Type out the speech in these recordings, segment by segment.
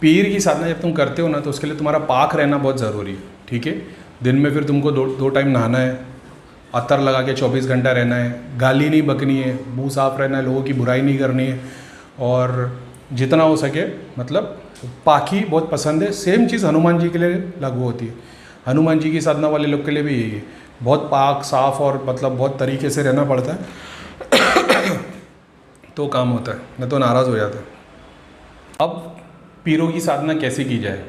पीर की साधना जब तुम करते हो ना तो उसके लिए तुम्हारा पाक रहना बहुत ज़रूरी है, ठीक है। दिन में फिर तुमको दो टाइम नहाना है, अतर लगा के 24 घंटा रहना है, गाली नहीं बकनी है, मुंह साफ रहना है, लोगों की बुराई नहीं करनी है, और जितना हो सके मतलब पाकी बहुत पसंद है। सेम चीज़ हनुमान जी के लिए लागू होती है। हनुमान जी की साधना वाले लोग के लिए भी यही है, बहुत पाक साफ और मतलब बहुत तरीके से रहना पड़ता है तो काम होता है, नहीं तो नाराज़ हो जाता है। अब पीरों की साधना कैसे की जाए,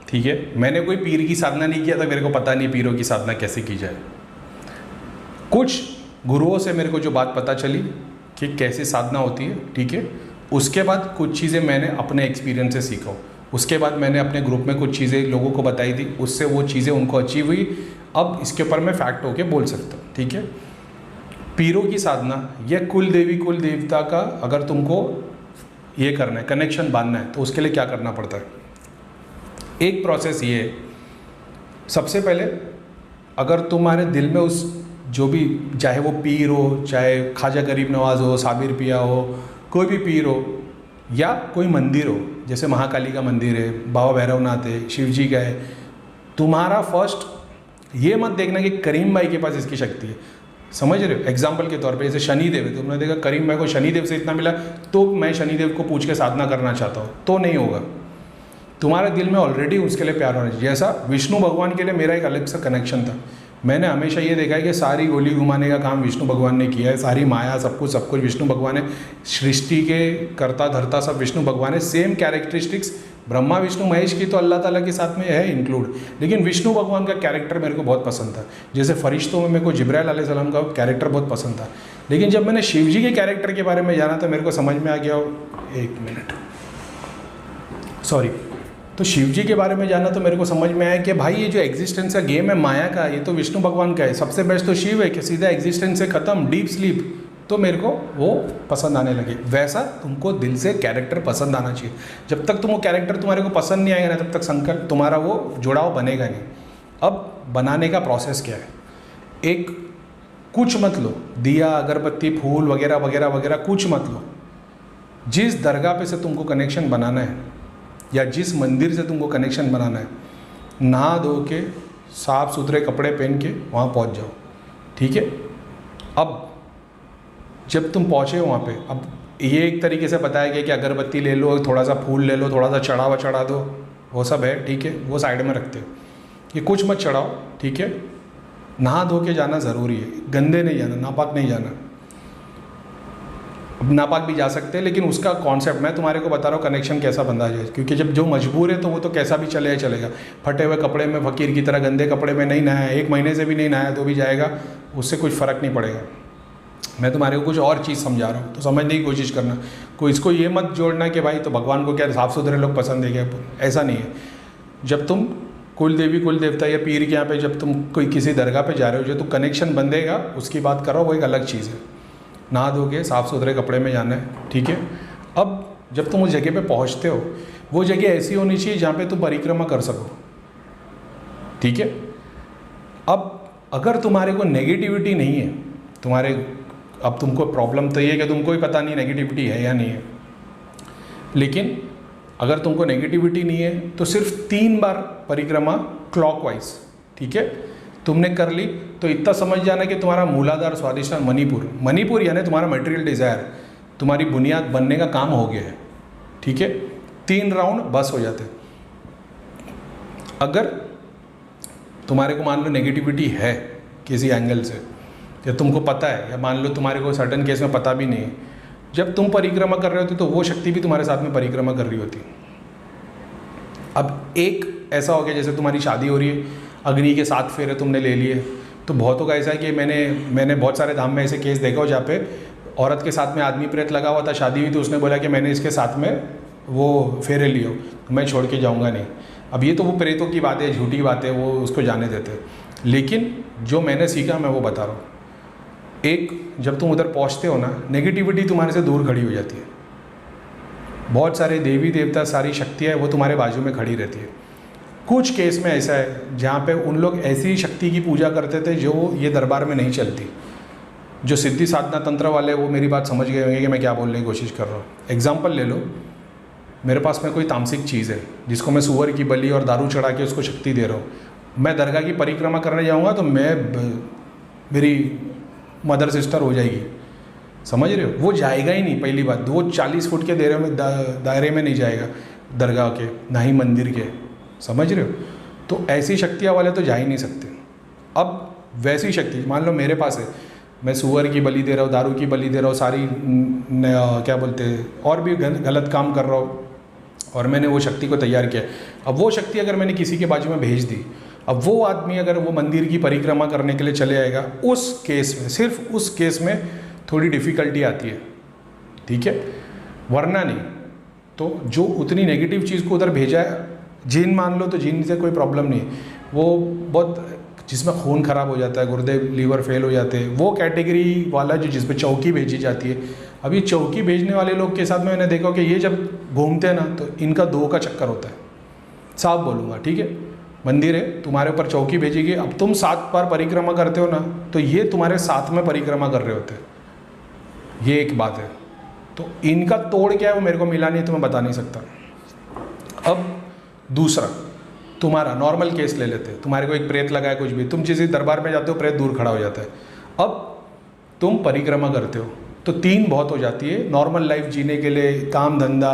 ठीक है। मैंने कोई पीर की साधना नहीं किया था, मेरे को पता नहीं पीरों की साधना कैसे की जाए। कुछ गुरुओं से मेरे को जो बात पता चली कि कैसे साधना होती है, ठीक है। उसके बाद कुछ चीज़ें मैंने अपने एक्सपीरियंस से सीखा, उसके बाद मैंने अपने ग्रुप में कुछ चीज़ें लोगों को बताई थी, उससे वो चीज़ें उनको अचीव हुई। अब इसके ऊपर मैं फैक्ट होके बोल सकता हूँ, ठीक है। पीरों की साधना या कुल देवी कुल देवता का अगर तुमको ये करना है, कनेक्शन बांधना है, तो उसके लिए क्या करना पड़ता है। एक प्रोसेस ये है, सबसे पहले अगर तुम्हारे दिल में उस जो भी, चाहे वो पीर हो, चाहे ख्वाजा गरीब नवाज हो, साबिर पिया हो, कोई भी पीर हो या कोई मंदिर हो, जैसे महाकाली का मंदिर है, बाबा भैरवनाथ है, शिव जी का है, तुम्हारा फर्स्ट ये मत देखना कि करीम भाई के पास इसकी शक्ति है, समझ रहे हो। एग्जाम्पल के तौर पे जैसे शनिदेव है, तुमने देखा करीम भाई को शनिदेव से इतना मिला तो मैं शनिदेव को पूछ के साधना करना चाहता हूँ, तो नहीं होगा। तुम्हारे दिल में ऑलरेडी उसके लिए प्यार होना चाहिए। जैसा विष्णु भगवान के लिए मेरा एक अलग सा कनेक्शन था। मैंने हमेशा ये देखा है कि सारी गोली घुमाने का काम विष्णु भगवान ने किया है, सारी माया सब कुछ विष्णु भगवान है, सृष्टि के कर्ता धर्ता सब विष्णु भगवान है। सेम कैरेक्टरिस्टिक्स ब्रह्मा विष्णु महेश की तो अल्लाह ताला के साथ में है इंक्लूड, लेकिन विष्णु भगवान का कैरेक्टर मेरे को बहुत पसंद था। जैसे फरिश्तों में मेरे को जिब्राइल अलैहिस्सलाम का कैरेक्टर बहुत पसंद था, लेकिन जब मैंने शिव जी के कैरेक्टर के बारे में जाना तो मेरे को समझ में आ गया, एक मिनट सॉरी, तो शिव जी के बारे में जाना तो मेरे को समझ में आया कि भाई ये जो एग्जिस्टेंस का गेम है माया का, ये तो विष्णु भगवान का है। सबसे बेस्ट तो शिव है कि सीधा एग्जिस्टेंस से ख़त्म, डीप स्लीप। तो मेरे को वो पसंद आने लगे। वैसा तुमको दिल से कैरेक्टर पसंद आना चाहिए। जब तक तुम वो कैरेक्टर तुम्हारे को पसंद नहीं आएगा ना, तब तक संकल्प तुम्हारा वो जुड़ाव बनेगा नहीं। अब बनाने का प्रोसेस क्या है, एक कुछ मत लो, दिया अगरबत्ती फूल वगैरह वगैरह वगैरह कुछ मत लो। जिस दरगाह पे से तुमको कनेक्शन बनाना है या जिस मंदिर से तुमको कनेक्शन बनाना है, नहा धो के साफ़ सुथरे कपड़े पहन के वहाँ पहुँच जाओ, ठीक है। अब जब तुम पहुँचे वहाँ पे, अब ये एक तरीके से बताया गया कि अगरबत्ती ले लो, थोड़ा सा फूल ले लो, थोड़ा सा चढ़ावा चढ़ा दो, वो सब है, ठीक है, वो साइड में रखते हो। ये कुछ मत चढ़ाओ, ठीक है। नहा धो के जाना ज़रूरी है, गंदे नहीं जाना, नापाक नहीं जाना। अब नापाक भी जा सकते हैं, लेकिन उसका कॉन्सेप्ट मैं तुम्हारे को बता रहा हूँ कनेक्शन कैसा बंधा जाए, क्योंकि जब जो मजबूर है तो वो तो कैसा भी चलेगा। फटे हुए कपड़े में फ़कीर की तरह गंदे कपड़े में नहीं नहाया, 1 महीने से भी नहीं नहाया तो भी जाएगा, उससे कुछ फ़र्क नहीं पड़ेगा। मैं तुम्हारे को कुछ और चीज़ समझा रहा हूँ, तो समझने की कोशिश करना। कोई इसको ये मत जोड़ना कि भाई तो भगवान को क्या साफ़ सुथरे लोग पसंद है क्या, ऐसा नहीं है। जब तुम कुल देवी कुल देवता या पीर के यहाँ पे जब तुम कोई किसी दरगाह पे जा रहे हो, जो तो कनेक्शन बंधेगा उसकी बात करो, वो एक अलग चीज़ है। नहा धो के साफ़ सुथरे कपड़े में जाना है, ठीक है। अब जब तुम उस जगह पे पहुँचते हो, वो जगह ऐसी होनी चाहिए जहाँ पे तुम परिक्रमा कर सको, ठीक है। अब अगर तुम्हारे को नेगेटिविटी नहीं है, तुम्हारे अब तुमको प्रॉब्लम तो ये है कि तुमको ही पता नहीं नेगेटिविटी है या नहीं है, लेकिन अगर तुमको नेगेटिविटी नहीं है तो सिर्फ 3 बार परिक्रमा क्लॉकवाइज, ठीक है, तुमने कर ली तो इतना समझ जाना कि तुम्हारा मूलाधार स्वादिष्ठान मणिपुर यानी तुम्हारा मटेरियल डिज़ायर, तुम्हारी बुनियाद बनने का काम हो गया है, ठीक है। 3 राउंड बस हो जाते। अगर तुम्हारे को मान लो नेगेटिविटी है किसी एंगल से, या तुमको पता है, या मान लो तुम्हारे को सर्टन केस में पता भी नहीं है, जब तुम परिक्रमा कर रहे होते तो वो शक्ति भी तुम्हारे साथ में परिक्रमा कर रही होती। अब एक ऐसा हो गया जैसे तुम्हारी शादी हो रही है, अग्नि के 7 फेरे तुमने ले लिए, तो बहुतों का ऐसा है कि मैंने बहुत सारे धाम में ऐसे केस देखा हो जहाँ पे औरत के साथ में आदमी प्रेत लगा हुआ था, शादी हुई तो उसने बोला कि मैंने इसके साथ में वो फेरे लियो, मैं छोड़ के जाऊँगा नहीं। अब ये तो वो प्रेतों की बात है, झूठी बात है, वो उसको जाने देते, लेकिन जो मैंने सीखा मैं वो बता रहा हूँ। एक जब तुम उधर पहुँचते हो ना, नेगेटिविटी तुम्हारे से दूर खड़ी हो जाती है। बहुत सारे देवी देवता, सारी शक्तियाँ वो तुम्हारे बाजू में खड़ी रहती है। कुछ केस में ऐसा है जहाँ पे उन लोग ऐसी शक्ति की पूजा करते थे जो ये दरबार में नहीं चलती। जो सिद्धि साधना तंत्र वाले वो मेरी बात समझ गए होंगे कि मैं क्या बोलने की कोशिश कर रहा हूँ। एग्जाम्पल ले लो, मेरे पास में कोई तामसिक चीज़ है जिसको मैं सूअर की बलि और दारू चढ़ा के उसको शक्ति दे रहा हूँ, मैं दरगाह की परिक्रमा करने जाऊँगा तो मेरी मदर सिस्टर हो जाएगी, समझ रहे हो? वो जाएगा ही नहीं, पहली बात। वो 40 फुट के दायरे में नहीं जाएगा दरगाह के, ना ही मंदिर के, समझ रहे हो? तो ऐसी शक्तियाँ वाले तो जा ही नहीं सकते। अब वैसी शक्ति मान लो मेरे पास है, मैं सूअर की बलि दे रहा हूँ, दारू की बलि दे रहा हूँ, सारी क्या बोलते हैं और भी गलत काम कर रहा हूँ, और मैंने वो शक्ति को तैयार किया। अब वो शक्ति अगर मैंने किसी के बाजू में भेज दी, अब वो आदमी अगर वो मंदिर की परिक्रमा करने के लिए चले आएगा, उस केस में, सिर्फ उस केस में थोड़ी डिफ़िकल्टी आती है, ठीक है, वरना नहीं। तो जो उतनी नेगेटिव चीज़ को उधर भेजा है, जीन मान लो तो जीन से कोई प्रॉब्लम नहीं, वो बहुत जिसमें खून ख़राब हो जाता है, गुर्दे लीवर फेल हो जाते हैं, वो कैटेगरी वाला जो जिस पे चौकी भेजी जाती है। अब ये चौकी भेजने वाले लोग के साथ मैंने देखा कि ये जब घूमते हैं ना तो इनका 2 का चक्कर होता है, साफ बोलूँगा, ठीक है? मंदिर है, तुम्हारे ऊपर चौकी भेजेगी, अब तुम 7 बार परिक्रमा करते हो ना, तो ये तुम्हारे साथ में परिक्रमा कर रहे होते हैं, ये एक बात है। तो इनका तोड़ क्या है वो मेरे को मिला नहीं, तो मैं बता नहीं सकता। अब दूसरा तुम्हारा नॉर्मल केस ले लेते हैं, तुम्हारे को एक प्रेत लगा है, कुछ भी, तुम किसी दरबार में जाते हो, प्रेत दूर खड़ा हो जाता है। अब तुम परिक्रमा करते हो तो 3 बहुत हो जाती है, नॉर्मल लाइफ जीने के लिए, काम धंधा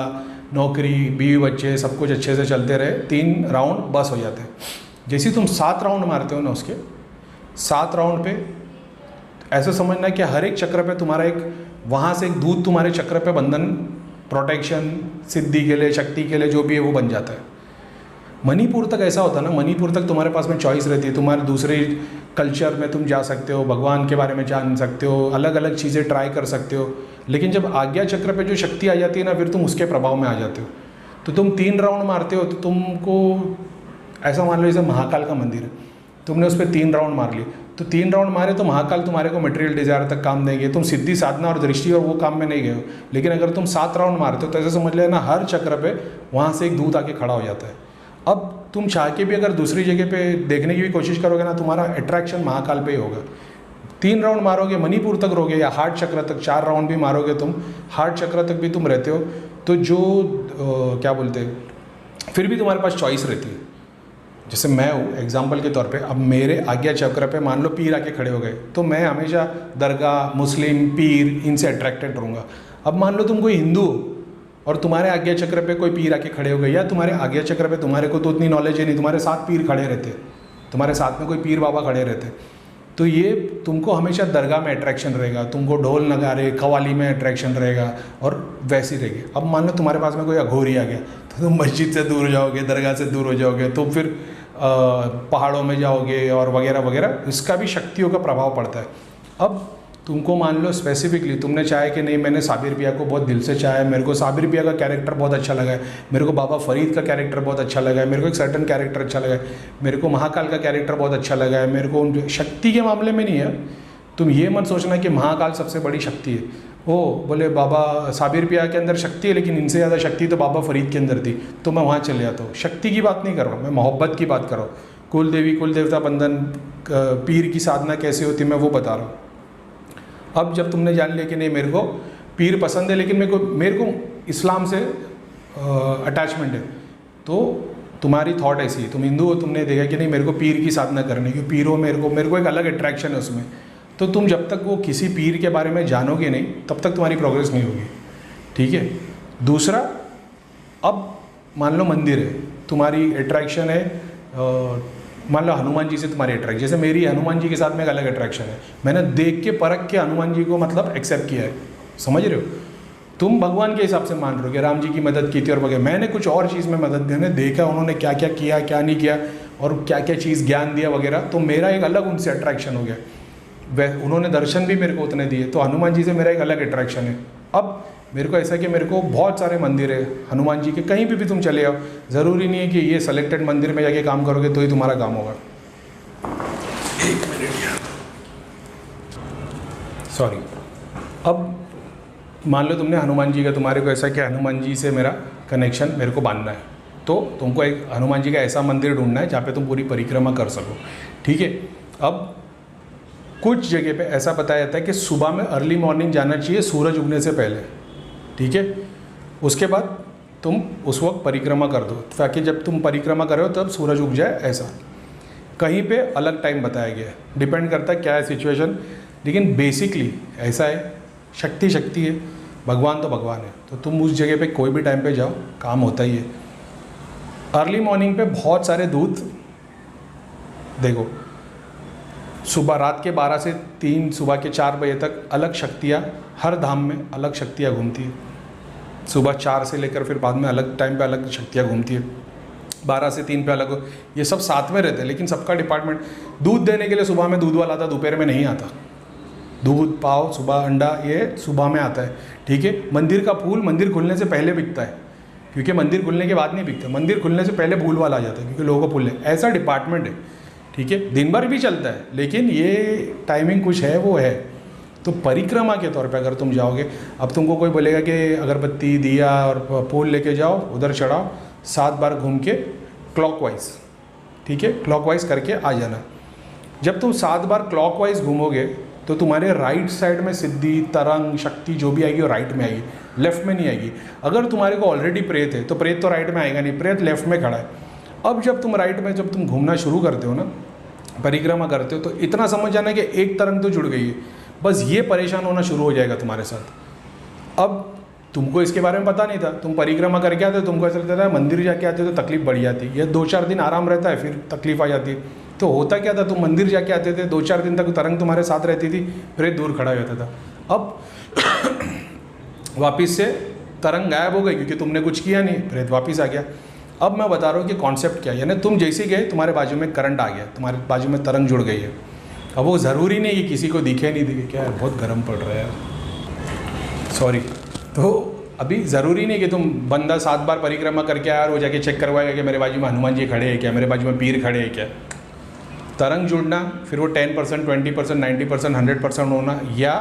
नौकरी बीवी बच्चे सब कुछ अच्छे से चलते रहे, 3 राउंड बस हो जाते हैं। जैसे तुम 7 राउंड मारते हो ना, उसके 7 राउंड पे ऐसा समझना कि हर एक चक्र पे तुम्हारा एक, वहाँ से एक दूध तुम्हारे चक्र पे बंधन, प्रोटेक्शन, सिद्धि के लिए, शक्ति के लिए, जो भी है वो बन जाता है। मणिपुर तक ऐसा होता है ना, मणिपुर तक तुम्हारे पास में चॉइस रहती है, तुम्हारे दूसरे कल्चर में तुम जा सकते हो, भगवान के बारे में जान सकते हो, अलग अलग चीज़ें ट्राई कर सकते हो। लेकिन जब आज्ञा चक्र पे जो शक्ति आ जाती है ना, फिर तुम उसके प्रभाव में आ जाते हो। तो तुम 3 राउंड मारते हो तो तुमको ऐसा मान लो जैसे महाकाल का मंदिर है, तुमने उस पर 3 राउंड मार लिए, तो 3 राउंड मारे तो महाकाल तुम्हारे को मटेरियल डिजायर तक काम देंगे, तुम सिद्धि साधना और दृष्टि और वो काम में नहीं गए हो। लेकिन अगर तुम 7 राउंड मारते हो तो ऐसे समझ लेना हर चक्र पे वहाँ से एक दूत आके खड़ा हो जाता है। अब तुम चाह के भी अगर दूसरी जगह पे देखने की भी कोशिश करोगे ना, तुम्हारा अट्रैक्शन महाकाल पे ही होगा। 3 राउंड मारोगे मणिपुर तक रहोगे, या हार्ट चक्र तक 4 राउंड भी मारोगे तुम, हार्ट चक्र तक भी तुम रहते हो, तो जो क्या बोलते हैं, फिर भी तुम्हारे पास चॉइस रहती है। जैसे मैं हूँ एग्जाम्पल के तौर पे, अब मेरे आज्ञा चक्र पे मान लो पीर आके खड़े हो गए, तो मैं हमेशा दरगाह, मुस्लिम, पीर, इनसे अट्रैक्टेड रहूँगा। अब मान लो तुम कोई हिंदू हो और तुम्हारे आज्ञा चक्र पे कोई पीर आके खड़े हो गए, या तुम्हारे आज्ञा चक्र पे तुम्हारे को तो उतनी नॉलेज है नहीं, तुम्हारे साथ पीर खड़े रहते, तुम्हारे साथ में कोई पीर बाबा खड़े रहते, तो ये तुमको हमेशा दरगाह में अट्रैक्शन रहेगा, तुमको ढोल नगारे कव्वाली में अट्रैक्शन रहेगा, और वैसी रहेगी। अब मान लो तुम्हारे पास में कोई अघोरी आ गया, तो तुम मस्जिद से दूर जाओगे, दरगाह से दूर हो जाओगे, तो फिर पहाड़ों में जाओगे और वगैरह वगैरह, इसका भी शक्तियों का प्रभाव पड़ता है। अब तुमको मान लो स्पेसिफिकली तुमने चाहे कि नहीं, मैंने साबिर पिया को बहुत दिल से चाहा है, मेरे को साबिर पिया का कैरेक्टर बहुत अच्छा लगा है, मेरे को बाबा फरीद का कैरेक्टर बहुत अच्छा लगा है, मेरे को एक सर्टन कैरेक्टर अच्छा लगा है, मेरे को महाकाल का कैरेक्टर बहुत अच्छा लगा है, मेरे को शक्ति के मामले में नहीं है। तुम ये मत सोचना कि महाकाल सबसे बड़ी शक्ति है, वो बोले बाबा साबिर पिया के अंदर शक्ति है लेकिन इनसे ज़्यादा शक्ति तो बाबा फरीद के अंदर थी, तो मैं वहाँ चले जाता हूँ। शक्ति की बात नहीं कर रहा हूँ, मैं मोहब्बत की बात कर रहा हूँ। कुल देवी कुल देवता बंधन, पीर की साधना कैसे होती है, मैं वो बता रहा हूँ। अब जब तुमने जान लिया कि नहीं मेरे को पीर पसंद है, लेकिन मेरे को इस्लाम से अटैचमेंट है, तो तुम्हारी थॉट ऐसी है, तुम हिंदू हो, तुमने देखा कि नहीं मेरे को पीर की साधना करनी है, पीर हो, मेरे को एक अलग अट्रैक्शन है उसमें, तो तुम जब तक वो किसी पीर के बारे में जानोगे नहीं तब तक तुम्हारी प्रोग्रेस नहीं होगी, ठीक है। दूसरा, अब मान लो मंदिर है, तुम्हारी अट्रैक्शन है, मान लो हनुमान जी से तुम्हारी अट्रैक्शन, जैसे मेरी हनुमान जी के साथ में एक अलग अट्रैक्शन है, मैंने देख के परख के हनुमान जी को मतलब एक्सेप्ट किया है, समझ रहे हो। तुम भगवान के हिसाब से मान रहे हो कि राम जी की मदद की थी और वगैरह, मैंने कुछ और चीज़ में मदद दी, मैंने देखा उन्होंने क्या क्या किया, क्या नहीं किया, और क्या क्या चीज़ ज्ञान दिया वगैरह, तो मेरा एक अलग उनसे अट्रैक्शन हो गया। वह उन्होंने दर्शन भी मेरे को उतने दिए, तो हनुमान जी से मेरा एक अलग अट्रैक्शन है। अब मेरे को ऐसा कि मेरे को बहुत सारे मंदिर है हनुमान जी के, कहीं भी तुम चले आओ, ज़रूरी नहीं है कि ये सेलेक्टेड मंदिर में जाके काम करोगे तो ही तुम्हारा काम होगा। एक मिनट यार, सॉरी। अब मान लो तुमने हनुमान जी का, तुम्हारे को ऐसा कि हनुमान जी से मेरा कनेक्शन मेरे को बांधना है, तो तुमको एक हनुमान जी का ऐसा मंदिर ढूंढना है जहाँ पे तुम पूरी परिक्रमा कर सको, ठीक है। अब कुछ जगह पे ऐसा बताया जाता है कि सुबह में अर्ली मॉर्निंग जाना चाहिए सूरज उगने से पहले, ठीक है। उसके बाद तुम उस वक्त परिक्रमा कर दो, ताकि जब तुम परिक्रमा करो तब सूरज उग जाए। ऐसा कहीं पे अलग टाइम बताया गया है, डिपेंड करता है क्या है सिचुएशन, लेकिन बेसिकली ऐसा है, शक्ति शक्ति है, भगवान तो भगवान है, तो तुम उस जगह पे कोई भी टाइम पे जाओ, काम होता ही है। अर्ली मॉर्निंग पे बहुत सारे दूत, देखो सुबह रात के 12 से 3, सुबह के 4 बजे तक अलग शक्तियाँ, हर धाम में अलग शक्तियाँ घूमती है। सुबह 4 से लेकर फिर बाद में अलग टाइम पे अलग शक्तियाँ घूमती है, 12 से 3 पे अलग हो, ये सब साथ में रहते हैं, लेकिन सबका डिपार्टमेंट। दूध देने के लिए सुबह में दूध वाला आता, दोपहर में नहीं आता। दूध पाव सुबह, अंडा ये सुबह में आता है, ठीक है। मंदिर का फूल मंदिर खुलने से पहले बिकता है, क्योंकि मंदिर खुलने के बाद नहीं बिकता, मंदिर खुलने से पहले फूल वाला आ जाता है, क्योंकि लोगों को फूल है। ऐसा डिपार्टमेंट है, ठीक है। दिन भर भी चलता है, लेकिन ये टाइमिंग कुछ है, वो है। तो परिक्रमा के तौर पे अगर तुम जाओगे, अब तुमको कोई बोलेगा कि अगरबत्ती दिया और फूल लेके जाओ, उधर चढ़ाओ, 7 बार घूम के क्लॉकवाइज, ठीक है, क्लॉकवाइज करके आ जाना। जब तुम 7 बार क्लॉकवाइज घूमोगे तो तुम्हारे राइट साइड में सिद्धि, तरंग, शक्ति जो भी आएगी वो राइट में आएगी, लेफ्ट में नहीं आएगी। अगर तुम्हारे को ऑलरेडी प्रेत है तो प्रेत तो राइट में आएगा नहीं, प्रेत लेफ्ट में खड़ा है। अब जब तुम राइट में, जब तुम घूमना शुरू करते हो ना, परिक्रमा करते हो, तो इतना समझ जाना कि एक तरंग तो जुड़ गई है, बस ये परेशान होना शुरू हो जाएगा तुम्हारे साथ। अब तुमको इसके बारे में पता नहीं था, तुम परिक्रमा करके आते हो, तुमको ऐसा लगता था मंदिर जाके आते हो तो तकलीफ बढ़ जाती है, या 2-4 दिन आराम रहता है, फिर तकलीफ आ जाती है। तो होता क्या था, तुम मंदिर जाके आते थे, 2-4 दिन तक तरंग तुम्हारे साथ रहती थी, प्रेत दूर खड़ा हो जाता था। अब वापिस से तरंग गायब हो गई, क्योंकि तुमने कुछ किया नहीं, प्रेत वापस आ गया। अब मैं बता रहा हूँ कि कॉन्सेप्ट क्या है, यानी तुम जैसे गए तुम्हारे बाजू में करंट आ गया, तुम्हारे बाजू में तरंग जुड़ गई है। अब वो ज़रूरी नहीं कि किसी को दिखे नहीं दिखे, क्या है बहुत गर्म पड़ रहा है यार, सॉरी। तो अभी ज़रूरी नहीं कि तुम बंदा 7 बार परिक्रमा करके आया और वो जाके चेक करवाएगा कि मेरे बाजू में हनुमान जी खड़े हैं क्या, मेरे बाजू में पीर खड़े हैं क्या। तरंग जुड़ना, फिर वो 10%, 20%, 90%, 100% होना, या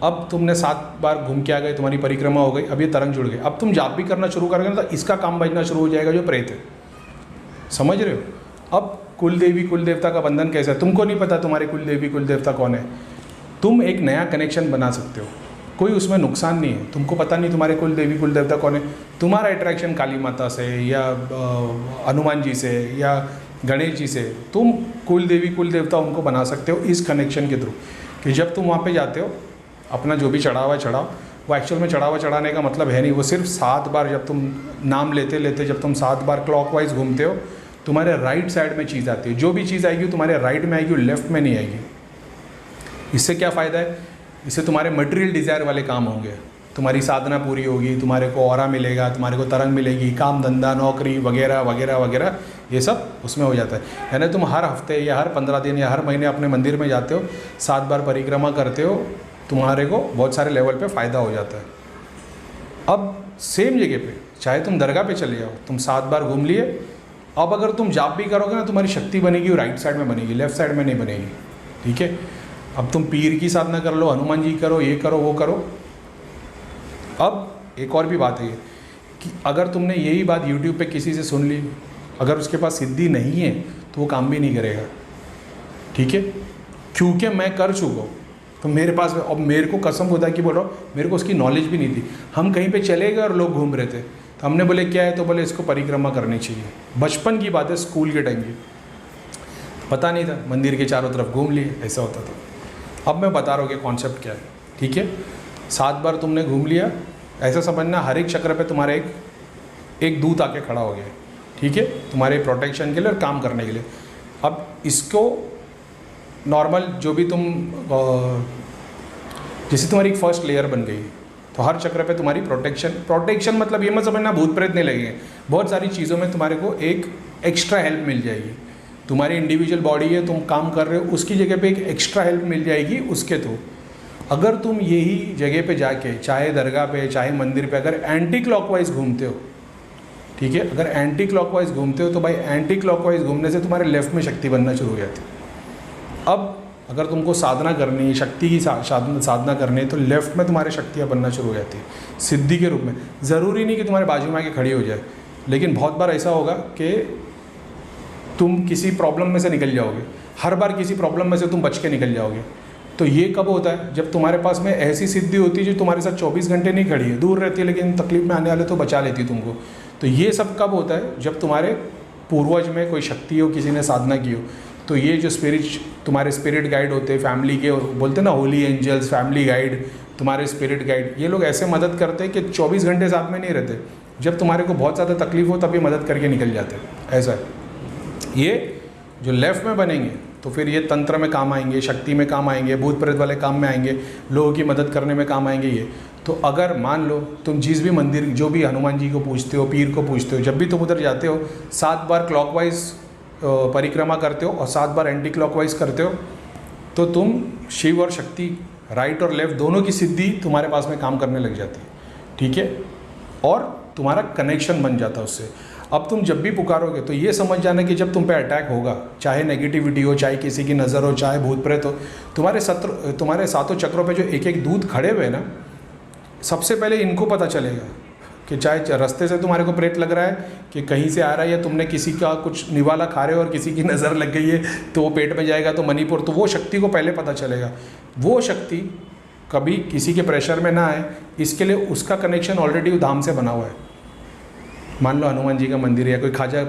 अब तुमने 7 बार घूम के आ गए, तुम्हारी परिक्रमा हो गई, अब ये तरंग जुड़ गई, अब तुम जाप भी करना शुरू करोगे ना, तो इसका काम बजना शुरू हो जाएगा जो प्रेत है। समझ रहे हो। अब कुल देवी कुल देवता का बंधन कैसा है, तुमको नहीं पता तुम्हारे कुल देवी कुल देवता कौन है, तुम एक नया कनेक्शन बना सकते हो, कोई उसमें नुकसान नहीं है। तुमको पता नहीं तुम्हारे कुल देवी कुल देवता कौन है, तुम्हारा अट्रैक्शन काली माता से या हनुमान जी से या गणेश जी से, तुम कुल देवी कुल देवता उनको बना सकते हो इस कनेक्शन के थ्रू। कि जब तुम वहाँ पे जाते हो, अपना जो भी चढ़ावा चढ़ाओ, वो एक्चुअल में चढ़ावा चढ़ाने का मतलब है नहीं, वो सिर्फ 7 बार जब तुम नाम लेते लेते जब तुम 7 बार क्लॉकवाइज घूमते हो, तुम्हारे राइट साइड में चीज़ आती है, जो भी चीज़ आएगी तुम्हारे राइट में आएगी, लेफ्ट में नहीं आएगी। इससे क्या फ़ायदा है, इससे तुम्हारे मटेरियल डिज़ायर वाले काम होंगे, तुम्हारी साधना पूरी होगी, तुम्हारे को ऑरा मिलेगा, तुम्हारे को तरंग मिलेगी, काम धंधा नौकरी वगैरह वगैरह वगैरह, ये सब उसमें हो जाता है। यानी तुम हर हफ्ते या हर 15 दिन या हर महीने अपने मंदिर में जाते हो, 7 बार परिक्रमा करते हो, तुम्हारे को बहुत सारे लेवल पे फ़ायदा हो जाता है। अब सेम जगह पे चाहे तुम दरगाह पे चले जाओ, तुम 7 बार घूम लिए, अब अगर तुम जाप भी करोगे ना, तुम्हारी शक्ति बनेगी वो राइट साइड में बनेगी, लेफ्ट साइड में नहीं बनेगी, ठीक है। अब तुम पीर की साधना कर लो, हनुमान जी करो, ये करो वो करो। अब एक और भी बात है कि अगर तुमने यही बात यूट्यूब पे किसी से सुन ली, अगर उसके पास सिद्धि नहीं है तो वो काम भी नहीं करेगा, ठीक है। क्योंकि मैं कर चुका हूँ, तो मेरे पास, अब मेरे को कसम खुदा की बोल रहा हूँ, मेरे को उसकी नॉलेज भी नहीं थी। हम कहीं पे चले गए और लोग घूम रहे थे, तो हमने बोले क्या है, तो बोले इसको परिक्रमा करनी चाहिए। बचपन की बात है, स्कूल के टाइम की, पता नहीं था, मंदिर के चारों तरफ घूम लिए, ऐसा होता था। अब मैं बता रहा हूँ कि कॉन्सेप्ट क्या है, ठीक है। 7 बार तुमने घूम लिया, ऐसा समझना हर एक चक्र पे तुम्हारे एक दूत आके खड़ा हो गया, ठीक है, तुम्हारे प्रोटेक्शन के लिए और काम करने के लिए। अब इसको नॉर्मल जो भी तुम, जैसे तुम्हारी एक फर्स्ट लेयर बन गई, तो हर चक्र पे तुम्हारी प्रोटेक्शन मतलब ये मत समझना भूत प्रेत नहीं लगेंगे, बहुत सारी चीज़ों में तुम्हारे को एक एक्स्ट्रा हेल्प मिल जाएगी। तुम्हारी इंडिविजुअल बॉडी है, तुम काम कर रहे हो, उसकी जगह पे एक एक्स्ट्रा हेल्प मिल जाएगी उसके थ्रू। अगर तुम यही जगह पे जाके, चाहे दरगाह पे चाहे मंदिर पे, अगर एंटी क्लॉकवाइज घूमते हो, ठीक है, अगर एंटी क्लॉकवाइज घूमते हो, तो भाई एंटी क्लॉकवाइज घूमने से तुम्हारे लेफ्ट में शक्ति बनना शुरू हो जाती है। अब अगर तुमको साधना करनी है, शक्ति की साधना करनी है, तो लेफ्ट में तुम्हारे शक्तियाँ बनना शुरू हो जाती है सिद्धि के रूप में। ज़रूरी नहीं कि तुम्हारे बाजू में आके खड़ी हो जाए, लेकिन बहुत बार ऐसा होगा कि तुम किसी प्रॉब्लम में से निकल जाओगे, हर बार किसी प्रॉब्लम में से तुम बच के निकल जाओगे। तो ये कब होता है, जब तुम्हारे पास में ऐसी सिद्धि होती है जो तुम्हारे साथ 24 घंटे नहीं खड़ी है, दूर रहती है, लेकिन तकलीफ में आने वाले तो बचा लेती है तुमको। तो ये सब कब होता है? जब तुम्हारे पूर्वज में कोई शक्ति हो, किसी ने साधना की हो। तो ये जो तुम्हारे स्पिरिट गाइड होते हैं फैमिली के, बोलते हैं ना होली एंजल्स, फैमिली गाइड, तुम्हारे स्पिरिट गाइड, ये लोग ऐसे मदद करते हैं कि 24 घंटे साथ में नहीं रहते। जब तुम्हारे को बहुत ज़्यादा तकलीफ हो तभी मदद करके निकल जाते हैं। ऐसा है। ये जो लेफ्ट में बनेंगे तो फिर ये तंत्र में काम आएंगे, शक्ति में काम आएंगे, भूत प्रेत वाले काम में आएंगे, लोगों की मदद करने में काम आएंगे ये। तो अगर मान लो तुम जिस भी मंदिर, जो भी हनुमान जी को पूजते हो, पीर को पूजते हो, जब भी तुम उधर जाते हो 7 बार क्लॉकवाइज परिक्रमा करते हो और 7 बार एंटी क्लॉकवाइज करते हो, तो तुम शिव और शक्ति, राइट और लेफ्ट, दोनों की सिद्धि तुम्हारे पास में काम करने लग जाती है। ठीक है? और तुम्हारा कनेक्शन बन जाता है उससे। अब तुम जब भी पुकारोगे तो ये समझ जाना कि जब तुम पे अटैक होगा, चाहे नेगेटिविटी हो, चाहे किसी की नज़र हो, चाहे भूत प्रेत हो, तुम्हारे सातों चक्रों पे जो एक एक दूत खड़े हुए ना, सबसे पहले इनको पता चलेगा कि चाहे रास्ते से तुम्हारे को प्रेत लग रहा है कि कहीं से आ रहा है, या तुमने किसी का कुछ निवाला खा रहे हो और किसी की नज़र लग गई है तो वो पेट में जाएगा तो मणिपुर, तो वो शक्ति को पहले पता चलेगा। वो शक्ति कभी किसी के प्रेशर में ना आए, इसके लिए उसका कनेक्शन ऑलरेडी धाम से बना हुआ है। मान लो हनुमान जी का मंदिर है या कोई ख्वाजा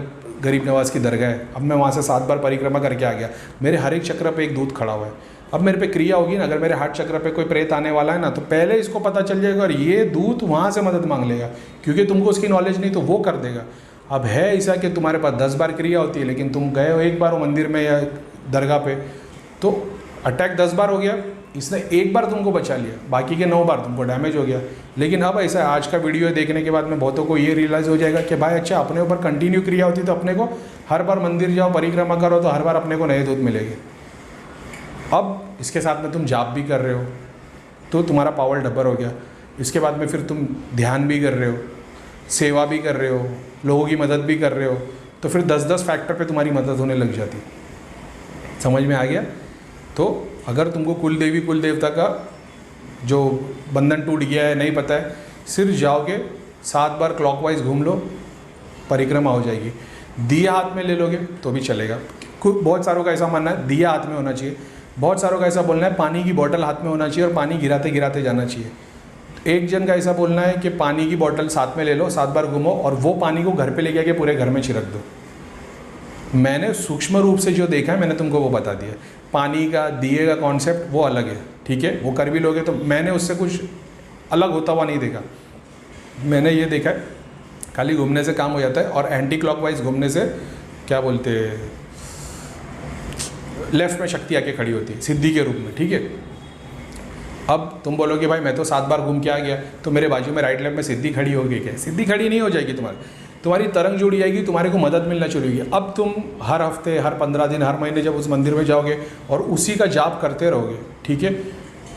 गरीब नवाज की दरगाह है, अब मैं वहाँ से 7 बार परिक्रमा करके आ गया, मेरे हर एक चक्र पे एक दूत खड़ा हुआ है। अब मेरे पे क्रिया होगी ना, अगर मेरे हार्ट चक्र पे कोई प्रेत आने वाला है ना, तो पहले इसको पता चल जाएगा और ये दूत वहाँ से मदद मांग लेगा, क्योंकि तुमको उसकी नॉलेज नहीं, तो वो कर देगा। अब है ऐसा कि तुम्हारे पास 10 बार क्रिया होती है, लेकिन तुम गए हो एक बार वो मंदिर में या दरगाह पे, तो अटैक 10 बार हो गया, इसने एक बार तुमको बचा लिया, बाकी के 9 बार तुमको डैमेज हो गया। लेकिन अब ऐसा है, आज का वीडियो देखने के बाद में बहुतों को ये रियलाइज़ हो जाएगा कि भाई अच्छा, अपने ऊपर कंटिन्यू क्रिया होती तो अपने को हर बार मंदिर जाओ, परिक्रमा करो, तो हर बार अपने को नए दूत मिलेंगे। अब इसके साथ में तुम जाप भी कर रहे हो तो तुम्हारा पावर डबल हो गया। इसके बाद में फिर तुम ध्यान भी कर रहे हो, सेवा भी कर रहे हो, लोगों की मदद भी कर रहे हो, तो फिर 10-10 फैक्टर पे तुम्हारी मदद होने लग जाती। समझ में आ गया? तो अगर तुमको कुल देवी कुल देवता का जो बंधन टूट गया है नहीं पता है, सिर्फ जाओगे 7 बार क्लॉकवाइज घूम लो, परिक्रमा हो जाएगी। दिया हाथ में ले लोगे तो भी चलेगा। बहुत सारों का ऐसा मानना है दिया हाथ में होना चाहिए, बहुत सारों का ऐसा बोलना है पानी की बोतल हाथ में होना चाहिए और पानी गिराते गिराते जाना चाहिए। एक जन का ऐसा बोलना है कि पानी की बोतल साथ में ले लो, 7 बार घूमो और वो पानी को घर पे लेके आके पूरे घर में छिड़क दो। मैंने सूक्ष्म रूप से जो देखा है मैंने तुमको वो बता दिया। पानी का दिए का कॉन्सेप्ट वो अलग है, ठीक है, वो कर भी लोगे तो मैंने उससे कुछ अलग होता हुआ नहीं देखा। मैंने ये देखा है खाली घूमने से काम हो जाता है, और एंटी क्लॉकवाइज घूमने से क्या बोलते हैं, लेफ्ट में शक्ति आके खड़ी होती है सिद्धि के रूप में। ठीक है, अब तुम बोलोगे भाई मैं तो 7 बार घूम के आ गया, तो मेरे बाजू में राइट लेफ्ट में सिद्धि खड़ी होगी क्या? सिद्धि खड़ी नहीं हो जाएगी, तुम्हारी तरंग जुड़ी जाएगी, तुम्हारे को मदद मिलना शुरू होगी। अब तुम हर हफ्ते, हर 15 दिन, हर महीने जब उस मंदिर में जाओगे और उसी का जाप करते रहोगे, ठीक है।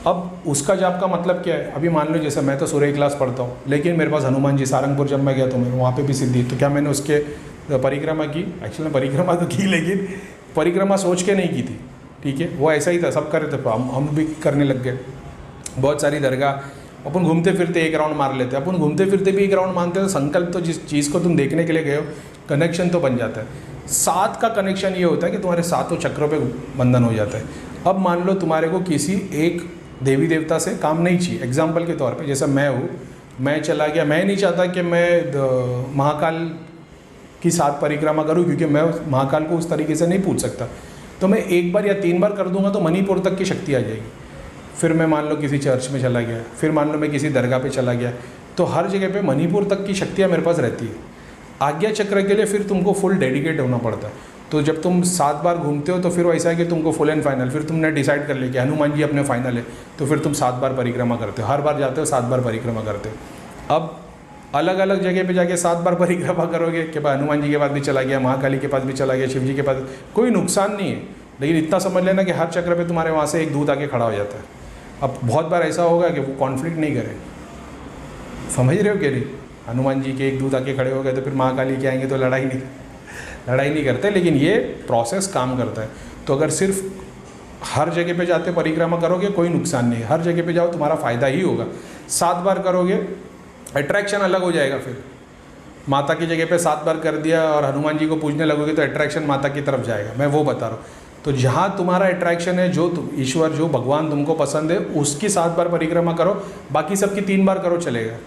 अब उसका जाप का मतलब क्या है? अभी मान लो जैसे मैं तो सूर्य क्लास पढ़ता हूँ, लेकिन मेरे पास हनुमान जी, सारंगपुर जब मैं गया तो मैं वहाँ पे भी सिद्धि, तो क्या मैंने उसके परिक्रमा की? एक्चुअली परिक्रमा तो की, लेकिन परिक्रमा सोच के नहीं की थी, ठीक है, वो ऐसा ही था, सब कर रहे थे, हम भी करने लग गए। बहुत सारी दरगाह अपन घूमते फिरते एक राउंड मार लेते हैं, अपन घूमते फिरते भी एक राउंड मारते हैं, तो संकल्प तो जिस चीज़ को तुम देखने के लिए गए हो, कनेक्शन तो बन जाता है। 7 का कनेक्शन ये होता है कि तुम्हारे 7 चक्रों पे बंधन हो जाता है। अब मान लो तुम्हारे को किसी एक देवी देवता से काम नहीं चाहिए, एग्जाम्पल के तौर पे जैसे मैं हूँ, मैं चला गया, मैं नहीं चाहता कि मैं महाकाल की 7 परिक्रमा करूँ, क्योंकि मैं महाकाल को उस तरीके से नहीं पूछ सकता, तो मैं 1 बार या 3 बार कर दूंगा तो मणिपुर तक की शक्ति आ जाएगी। फिर मैं मान लो किसी चर्च में चला गया, फिर मान लो मैं किसी दरगाह पे चला गया, तो हर जगह पे मणिपुर तक की शक्तियाँ मेरे पास रहती है। आज्ञा चक्र के लिए फिर तुमको फुल डेडिकेट होना पड़ता है। तो जब तुम 7 बार घूमते हो तो फिर वैसा है कि तुमको फुल एंड फाइनल, फिर तुमने डिसाइड कर लिया कि हनुमान जी अपने फाइनल है, तो फिर तुम 7 बार परिक्रमा करते हो, हर बार जाते हो 7 बार परिक्रमा करते हो। अब अलग अलग जगह पे जाके 7 बार परिक्रमा करोगे कि भाई हनुमान जी के पास भी चला गया, महाकाली के पास भी चला गया, शिव जी के पास, कोई नुकसान नहीं है, लेकिन इतना समझ लेना कि हर चक्र पे तुम्हारे वहाँ से एक दूत आके खड़ा हो जाता है। अब बहुत बार ऐसा होगा कि वो कॉन्फ्लिक्ट नहीं करे, समझ रहे हो कि नहीं? हनुमान जी के एक दूत आके खड़े हो गए तो फिर महाकाली के आएंगे तो लड़ाई नहीं करते, लेकिन ये प्रोसेस काम करता है। तो अगर सिर्फ हर जगह पे जाते परिक्रमा करोगे कोई नुकसान नहीं है, हर जगह पे जाओ तुम्हारा फ़ायदा ही होगा। 7 बार करोगे अट्रैक्शन अलग हो जाएगा। फिर माता की जगह पे 7 बार कर दिया और हनुमान जी को पूजने लगोगे तो अट्रैक्शन माता की तरफ जाएगा, मैं वो बता रहा हूँ। तो जहाँ तुम्हारा अट्रैक्शन है, जो ईश्वर, जो भगवान तुमको पसंद है, उसकी 7 बार परिक्रमा करो, बाकी सबकी 3 बार करो चलेगा।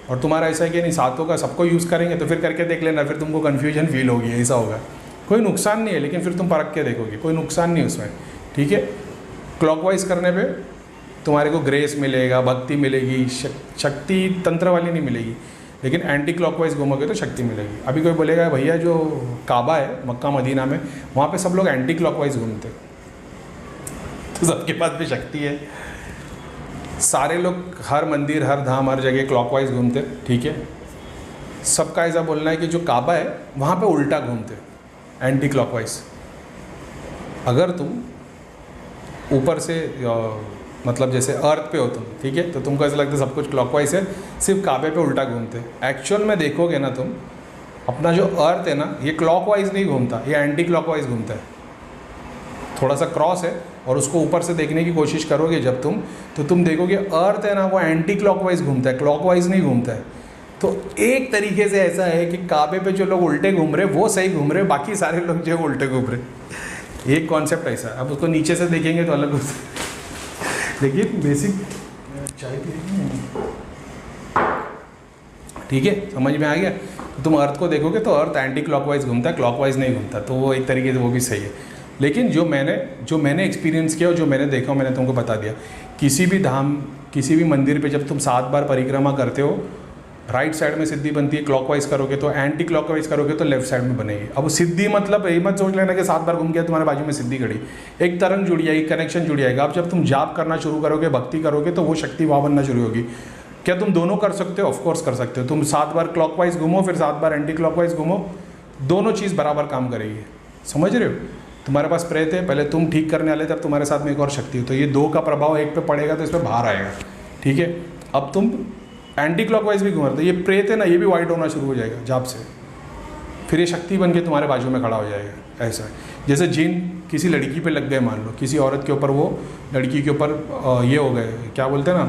और तुम्हारा ऐसा है कि नहीं सातों का सबको यूज़ करेंगे, तो फिर करके देख लेना, फिर तुमको कन्फ्यूजन फील होगी, ऐसा होगा। कोई नुकसान नहीं है, लेकिन फिर तुम परख के देखोगे, कोई नुकसान नहीं उसमें, ठीक है। क्लॉकवाइज करने पे तुम्हारे को ग्रेस मिलेगा, भक्ति मिलेगी, शक्ति तंत्र वाली नहीं मिलेगी, लेकिन एंटी क्लॉकवाइज घूमोगे तो शक्ति मिलेगी। अभी कोई बोलेगा भैया जो काबा है मक्का मदीना में, वहाँ पे सब लोग एंटी क्लॉकवाइज घूमते, तो सबके पास भी शक्ति है। सारे लोग हर मंदिर, हर धाम, हर जगह क्लॉकवाइज घूमते, ठीक है। सबका ऐसा बोलना है कि जो काबा है वहाँ पे उल्टा घूमते, एंटी क्लॉकवाइज। अगर तुम ऊपर से मतलब जैसे अर्थ पे हो तुम, ठीक है, तो तुमको ऐसा लगता है सब कुछ क्लॉकवाइज है, सिर्फ काबे पे उल्टा घूमते। एक्चुअल में देखोगे ना तुम, अपना जो अर्थ है ना, ये क्लॉकवाइज नहीं घूमता, ये एंटी क्लॉकवाइज घूमता है। थोड़ा सा क्रॉस है, और उसको ऊपर से देखने की कोशिश करोगे जब तुम, तो तुम देखोगे अर्थ है ना, वो एंटी क्लॉकवाइज घूमता है, क्लॉकवाइज नहीं घूमता है। तो एक तरीके से ऐसा है कि काबे पे जो लोग उल्टे घूम रहे वो सही घूम रहे, बाकी सारे लोग जो उल्टे घूम रहे। एक कॉन्सेप्ट ऐसा है। अब उसको नीचे से देखेंगे तो अलग होता है। देखिए बेसिक चाय ठीक है, समझ में आ गया। तो तुम अर्थ को देखोगे तो अर्थ एंटी क्लॉकवाइज घूमता है, क्लॉकवाइज नहीं घूमता, तो वो एक तरीके से वो भी सही है। लेकिन जो मैंने एक्सपीरियंस किया और जो मैंने देखा मैंने तुमको बता दिया। किसी भी धाम, किसी भी मंदिर पे जब तुम 7 बार परिक्रमा करते हो, राइट साइड में सिद्धि बनती है, क्लॉकवाइज करोगे तो, एंटी क्लॉकवाइज करोगे तो लेफ्ट साइड में बनेगी। अब सिद्धि मतलब ये मत सोच लेना कि 7 बार घूम गया तुम्हारे बाजू में सिद्धि खड़ी, एक तरंग जुड़ जाएगी, कनेक्शन जुड़ जाएगा। अब जब तुम जाप करना शुरू करोगे, भक्ति करोगे, तो वो शक्ति वहाँ बनना शुरू होगी। क्या तुम दोनों कर सकते हो? ऑफकोर्स कर सकते हो। तुम 7 बार क्लॉकवाइज घूमो, फिर 7 बार एंटी क्लॉकवाइज घूमो, दोनों चीज़ बराबर काम करेगी। समझ रहे हो? तुम्हारे पास प्रेत है, पहले तुम ठीक करने वाले, तब तुम्हारे साथ में एक और शक्ति है, तो ये 2 का प्रभाव एक पे पड़ेगा तो इस पर बाहर आएगा, ठीक है। अब तुम एंटी क्लॉकवाइज भी घूम रहे, तो ये प्रेत है ना, ये भी वाइट होना शुरू हो जाएगा जाप से, फिर ये शक्ति बन के तुम्हारे बाजू में खड़ा हो जाएगा। ऐसा है जैसे जिन किसी लड़की पे लग गए, मान लो किसी औरत के ऊपर, वो लड़की के ऊपर ये हो गए, क्या बोलते हैं ना,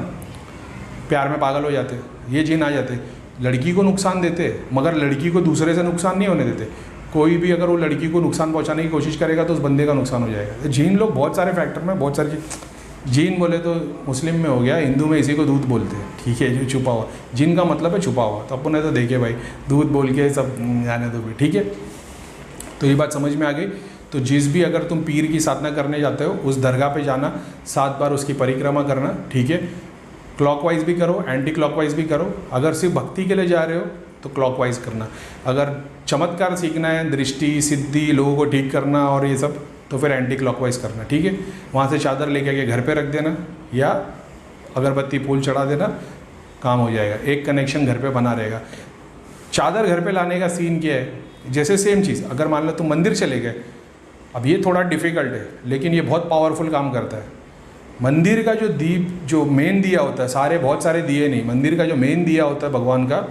प्यार में पागल हो जाते, ये जिन आ जाते, लड़की को नुकसान देते, मगर लड़की को दूसरे से नुकसान नहीं होने देते। कोई भी अगर वो लड़की को नुकसान पहुंचाने की कोशिश करेगा तो उस बंदे का नुकसान हो जाएगा। तो जिन लोग बहुत सारे फैक्टर में, बहुत सारी जिन बोले तो मुस्लिम में हो गया, हिंदू में इसी को दूध बोलते हैं, ठीक है, जो छुपा हुआ, जिन का मतलब है छुपा हुआ। तो अपन ने तो देखे भाई, दूध बोल के सब जाने दो भी, ठीक है। तो ये बात समझ में आ गई। तो जिस भी अगर तुम पीर की साधना करने जाते हो, उस दरगाह पे जाना, 7 बार उसकी परिक्रमा करना, ठीक है। क्लॉकवाइज भी करो, एंटी क्लॉकवाइज भी करो। अगर सिर्फ भक्ति के लिए जा रहे हो तो क्लॉकवाइज करना। अगर चमत्कार सीखना है, दृष्टि, सिद्धि, लोगों को ठीक करना और ये सब, तो फिर एंटी क्लॉकवाइज करना, ठीक है। वहाँ से चादर लेके आके घर पे रख देना, या अगरबत्ती फूल चढ़ा देना, काम हो जाएगा। एक कनेक्शन घर पे बना रहेगा। चादर घर पे लाने का सीन क्या है, जैसे सेम चीज़, अगर मान लो तुम मंदिर चले गए, अब ये थोड़ा डिफ़िकल्ट है, लेकिन ये बहुत पावरफुल काम करता है। मंदिर का जो दीप, जो मेन दिया होता है, बहुत सारे दिए नहीं, मंदिर का जो मेन दिया होता है भगवान का,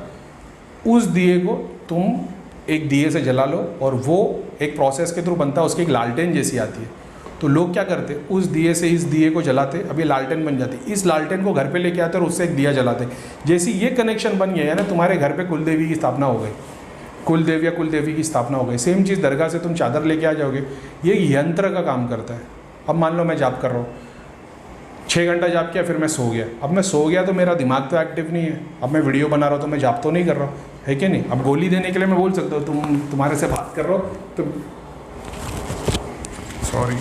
उस दिए को तुम एक दिए से जला लो, और वो एक प्रोसेस के थ्रू बनता है, उसकी एक लालटेन जैसी आती है। तो लोग क्या करते, उस दिए से इस दिए को जलाते, अब ये लालटेन बन जाती है, इस लालटेन को घर पे लेके आते और उससे एक दिया जलाते। जैसे ये कनेक्शन बन गया है ना, तुम्हारे घर पे कुलदेवी की स्थापना हो गई, कुलदेव या कुलदेवी की स्थापना हो गई। सेम चीज़ दरगाह से तुम चादर लेके आ जाओगे, ये यंत्र का काम करता है। अब मान लो मैं जाप कर रहा हूँ, 6 घंटा जाप किया, फिर मैं सो गया। अब मैं सो गया तो मेरा दिमाग तो एक्टिव नहीं है, अब मैं वीडियो बना रहा हूँ तो मैं जाप तो नहीं कर रहा हूँ, है कि नहीं। अब गोली देने के लिए मैं बोल सकता हूँ, तुम्हारे से बात कर रहा हूँ तो सॉरी,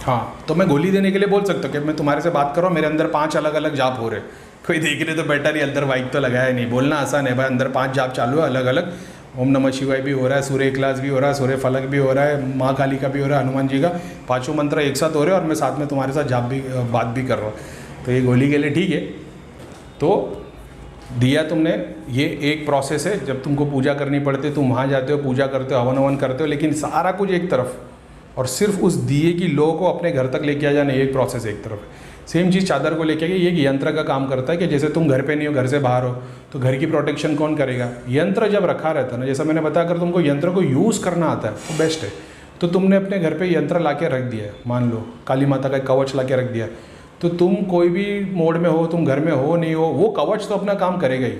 हाँ, तो मैं गोली देने के लिए बोल सकता हूँ कि मैं तुम्हारे से बात कर रहा हूँ, मेरे अंदर 5 अलग अलग जाप हो रहे, कोई देख रहे तो बेटर ही, अंदर बाइक तो लगाया नहीं। बोलना आसान है भाई, अंदर 5 जाप चालू है अलग अलग। ओम नमः शिवाय भी हो रहा है, सूर्य इखलास भी हो रहा है, सूर्य फलक भी हो रहा है, माँ काली का भी हो रहा है, हनुमान जी का, 5 मंत्र एक साथ हो रहे हैं, और मैं साथ में तुम्हारे साथ जाप भी, बात भी कर रहा हूँ। तो ये गोली के लिए ठीक है। तो दिया तुमने, ये एक प्रोसेस है। जब तुमको पूजा करनी पड़ती है, तुम वहाँ जाते हो, पूजा करते हो, हवन हवन करते हो, लेकिन सारा कुछ एक तरफ, और सिर्फ उस दिए की लो को अपने घर तक लेके आ जाना, एक प्रोसेस एक तरफ है। सेम चीज़ चादर को लेके ये एक यंत्र का काम करता है कि जैसे तुम घर पे नहीं हो, घर से बाहर हो, तो घर की प्रोटेक्शन कौन करेगा? यंत्र जब रखा रहता है ना, जैसा मैंने बताया, अगर तुमको यंत्र को यूज़ करना आता है तो बेस्ट है। तो तुमने अपने घर पे यंत्र ला के रख दिया है, मान लो काली माता का कवच ला के रख दिया, तो तुम कोई भी मोड में हो, तुम घर में हो नहीं हो, वो कवच तो अपना काम करेगा ही,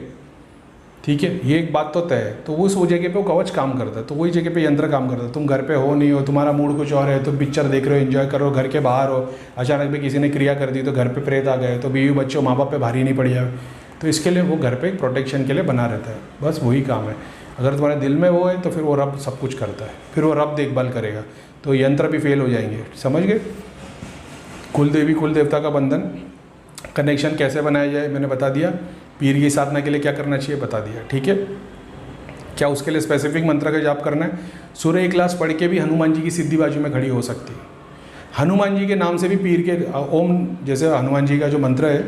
ठीक है, ये एक बात तो तय है। तो उस जगह पे वो कवच काम करता है, तो वही जगह पे यंत्र काम करता है। तुम घर पे हो नहीं हो, तुम्हारा मूड कुछ और है, तुम पिक्चर देख रहे हो, एंजॉय करो, घर के बाहर हो, अचानक भी किसी ने क्रिया कर दी, तो घर पे प्रेत आ गए, तो बीवी बच्चों माँ बाप पे भारी नहीं पड़ जाए, तो इसके लिए वो घर पे एक प्रोटेक्शन के लिए बना रहता है, बस वही काम है। अगर तुम्हारे दिल में वो है तो फिर वो रब सब कुछ करता है, फिर वो रब देखभाल करेगा, तो यंत्र भी फेल हो जाएंगे। समझ गए? कुल देवी कुल देवता का बंधन कनेक्शन कैसे बनाया जाए मैंने बता दिया। पीर की साधना के लिए क्या करना चाहिए बता दिया, ठीक है। क्या उसके लिए स्पेसिफिक मंत्र का जाप करना है? सूर्य इखलास पढ़ के भी हनुमान जी की सीधी बाजू में खड़ी हो सकती है। हनुमान जी के नाम से भी पीर के ओम, जैसे हनुमान जी का जो मंत्र है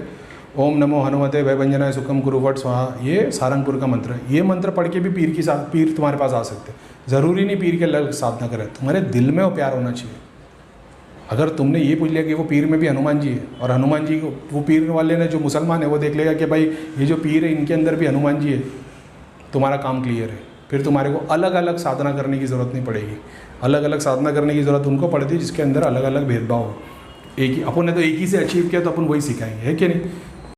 ओम नमो हनुमते वैभंजनाय सुखम कुरुवट स्वाहा, ये सारंगपुर का मंत्र है। ये मंत्र पढ़ के भी पीर तुम्हारे पास आ सकते हैं। ज़रूरी नहीं पीर के लग साधना करें, तुम्हारे दिल में वो प्यार होना चाहिए। अगर तुमने ये पूछ लिया कि वो पीर में भी हनुमान जी है, और हनुमान जी को वो पीर वाले ने जो मुसलमान है वो देख लेगा कि भाई ये जो पीर है इनके अंदर भी हनुमान जी है, तुम्हारा काम क्लियर है। फिर तुम्हारे को अलग अलग साधना करने की ज़रूरत नहीं पड़ेगी। अलग अलग साधना करने की ज़रूरत उनको पड़ती है जिसके अंदर अलग अलग भेदभाव हो। एक ही अपन ने तो एक ही से अचीव किया तो अपन वही सिखाएंगे, है कि नहीं?